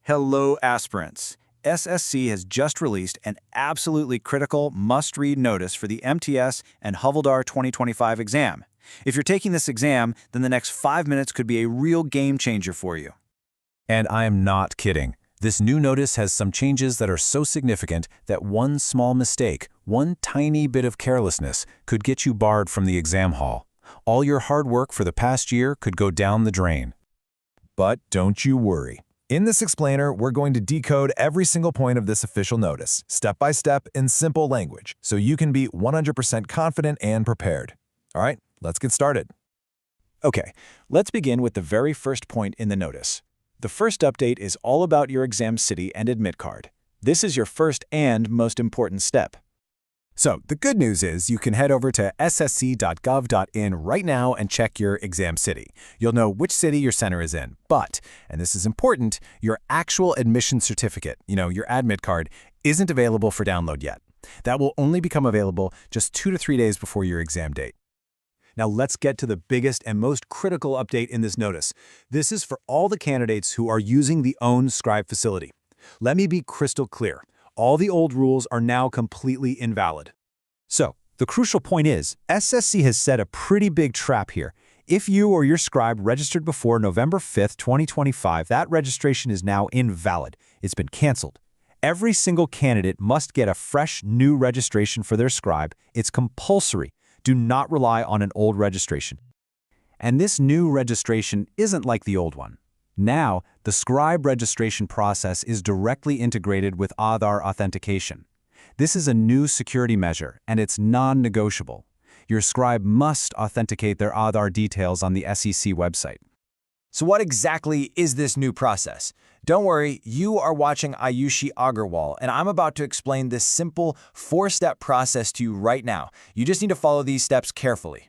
Hello, aspirants. SSC has just released an absolutely critical must-read notice for the MTS and Havaldar 2025 exam. If you're taking this exam, then the next 5 minutes could be a real game changer for you. And I am not kidding. This new notice has some changes that are so significant that one small mistake, one tiny bit of carelessness, could get you barred from the exam hall. All your hard work for the past year could go down the drain. But don't you worry. In this explainer, we're going to decode every single point of this official notice, step by step in simple language, so you can be 100% confident and prepared. All right, let's get started. Okay, let's begin with the very first point in the notice. The first update is all about your exam city and admit card. This is your first and most important step. So, the good news is you can head over to ssc.gov.in right now and check your exam city. You'll know which city your center is in. But, and this is important, your actual admission certificate, your admit card, isn't available for download yet. That will only become available just 2 to 3 days before your exam date. Now let's get to the biggest and most critical update in this notice. This is for all the candidates who are using the own Scribe facility. Let me be crystal clear. All the old rules are now completely invalid. So, the crucial point is, SSC has set a pretty big trap here. If you or your scribe registered before November 5th, 2025, that registration is now invalid. It's been canceled. Every single candidate must get a fresh new registration for their scribe. It's compulsory. Do not rely on an old registration. And this new registration isn't like the old one. Now, the Scribe registration process is directly integrated with Aadhaar authentication. This is a new security measure, and it's non-negotiable. Your scribe must authenticate their Aadhaar details on the SEC website. So what exactly is this new process? Don't worry, you are watching Ayushi Agarwal, and I'm about to explain this simple 4-step process to you right now. You just need to follow these steps carefully.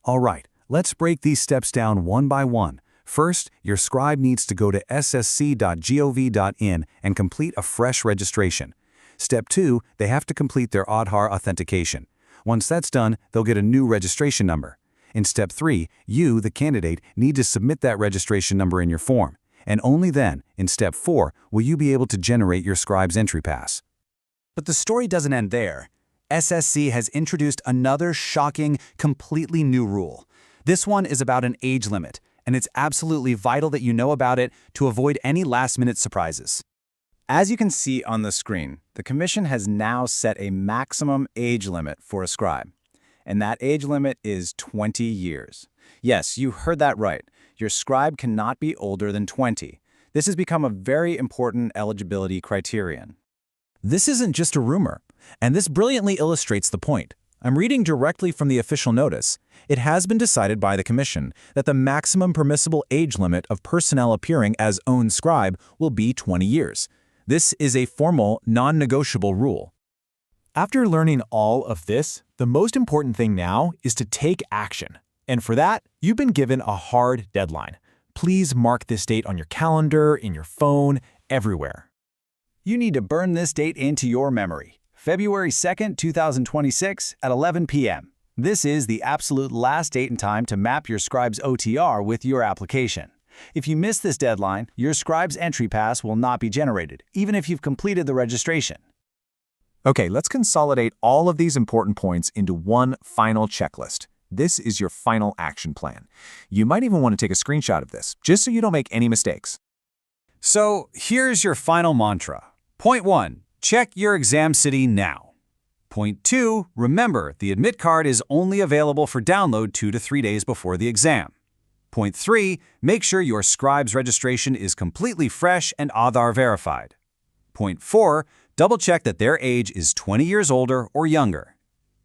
All right, let's break these steps down one by one. First, your scribe needs to go to ssc.gov.in and complete a fresh registration. Step 2, they have to complete their Aadhaar authentication. Once that's done, they'll get a new registration number. In Step 3, you, the candidate, need to submit that registration number in your form. And only then, in Step 4, will you be able to generate your Scribe's Entry Pass. But the story doesn't end there. SSC has introduced another shocking, completely new rule. This one is about an age limit, and it's absolutely vital that you know about it to avoid any last-minute surprises. As you can see on the screen, the Commission has now set a maximum age limit for a scribe. And that age limit is 20 years. Yes, you heard that right. Your scribe cannot be older than 20. This has become a very important eligibility criterion. This isn't just a rumor, and this brilliantly illustrates the point. I'm reading directly from the official notice. It has been decided by the Commission that the maximum permissible age limit of personnel appearing as own scribe will be 20 years. This is a formal, non-negotiable rule. After learning all of this, the most important thing now is to take action. And for that, you've been given a hard deadline. Please mark this date on your calendar, in your phone, everywhere. You need to burn this date into your memory. February 2nd, 2026 at 11 p.m. This is the absolute last date and time to map your Scribe's OTR with your application. If you miss this deadline, your Scribe's Entry Pass will not be generated, even if you've completed the registration. Okay, let's consolidate all of these important points into one final checklist. This is your final action plan. You might even want to take a screenshot of this, just so you don't make any mistakes. So here's your final mantra. Point 1. Check your exam city now. Point 2. Remember, the admit card is only available for download 2 to 3 days before the exam. Point 3. Make sure your scribe's registration is completely fresh and Aadhaar verified. Point 4. Double-check that their age is 20 years older or younger.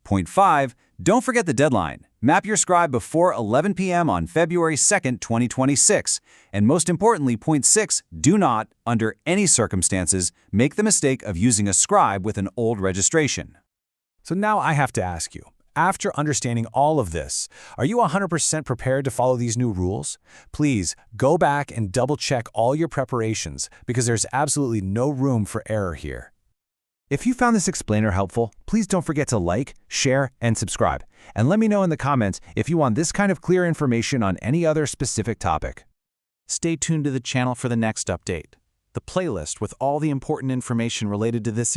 Point 5. Don't forget the deadline. Map your scribe before 11 p.m. on February 2nd, 2026. And most importantly, point 6, do not, under any circumstances, make the mistake of using a scribe with an old registration. So now I have to ask you, after understanding all of this, are you 100% prepared to follow these new rules? Please go back and double-check all your preparations because there's absolutely no room for error here. If you found this explainer helpful, please don't forget to like, share, and subscribe. And let me know in the comments if you want this kind of clear information on any other specific topic. Stay tuned to the channel for the next update. the playlist with all the important information related to this